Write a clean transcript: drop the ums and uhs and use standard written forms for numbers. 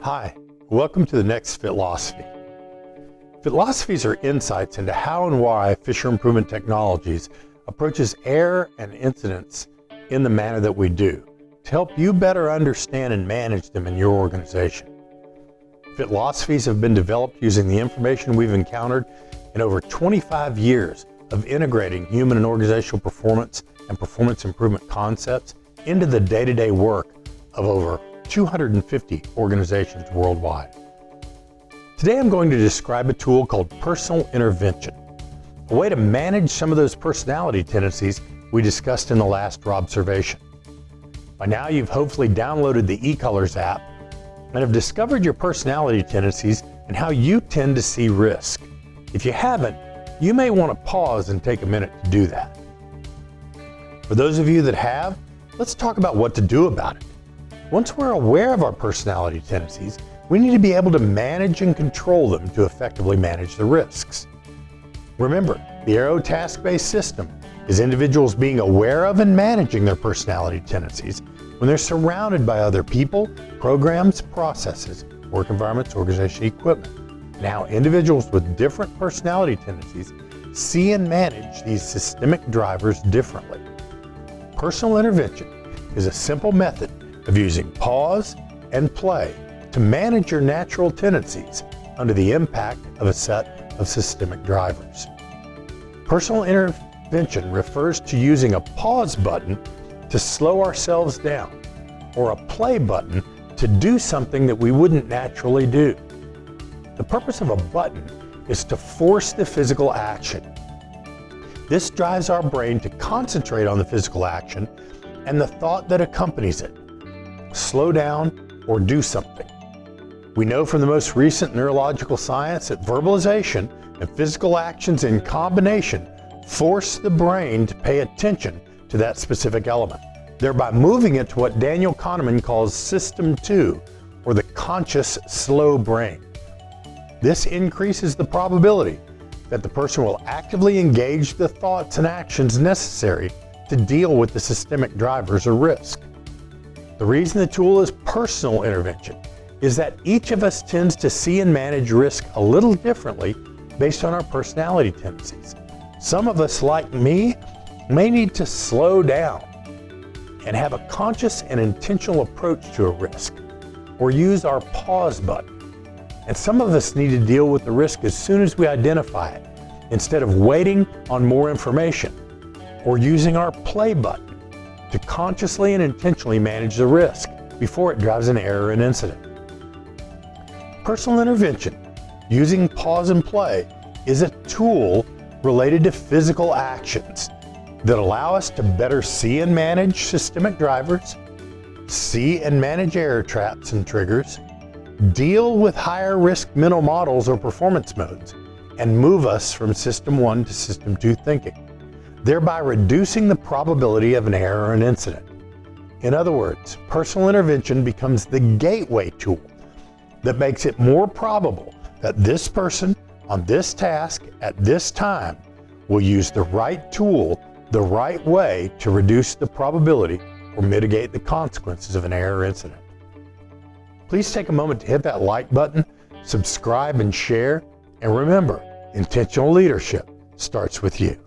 Hi, welcome to the next FITlosophy. FITlosophies are insights into how and why Fisher Improvement Technologies approaches error and incidents in the manner that we do to help you better understand and manage them in your organization. FITlosophies have been developed using the information we've encountered in over 25 years of integrating human and organizational performance and performance improvement concepts into the day-to-day work of over 250 organizations worldwide. Today I'm going to describe a tool called personal intervention, a way to manage some of those personality tendencies we discussed in the last observation. By now you've hopefully downloaded the eColors app and have discovered your personality tendencies and how you tend to see risk. If you haven't, you may want to pause and take a minute to do that. For those of you that have, let's talk about what to do about it. Once we're aware of our personality tendencies, we need to be able to manage and control them to effectively manage the risks. Remember, the Arrow task-based system is individuals being aware of and managing their personality tendencies when they're surrounded by other people, programs, processes, work environments, organization, equipment, and how individuals with different personality tendencies see and manage these systemic drivers differently. Personal intervention is a simple method of using pause and play to manage your natural tendencies under the impact of a set of systemic drivers. Personal intervention refers to using a pause button to slow ourselves down, or a play button to do something that we wouldn't naturally do. The purpose of a button is to force the physical action. This drives our brain to concentrate on the physical action and the thought that accompanies it. Slow down or do something. We know from the most recent neurological science that verbalization and physical actions in combination force the brain to pay attention to that specific element, thereby moving it to what Daniel Kahneman calls System 2, or the conscious slow brain. This increases the probability that the person will actively engage the thoughts and actions necessary to deal with the systemic drivers or risk. The reason the tool is personal intervention is that each of us tends to see and manage risk a little differently based on our personality tendencies. Some of us, like me, may need to slow down and have a conscious and intentional approach to a risk, or use our pause button. And some of us need to deal with the risk as soon as we identify it, instead of waiting on more information, or using our play button to consciously and intentionally manage the risk before it drives an error and incident. Personal intervention, using pause and play, is a tool related to physical actions that allow us to better see and manage systemic drivers, see and manage error traps and triggers, deal with higher risk mental models or performance modes, and move us from System 1 to System 2 thinking, thereby reducing the probability of an error or an incident. In other words, personal intervention becomes the gateway tool that makes it more probable that this person on this task at this time will use the right tool the right way to reduce the probability or mitigate the consequences of an error or incident. Please take a moment to hit that like button, subscribe and share, and remember, intentional leadership starts with you.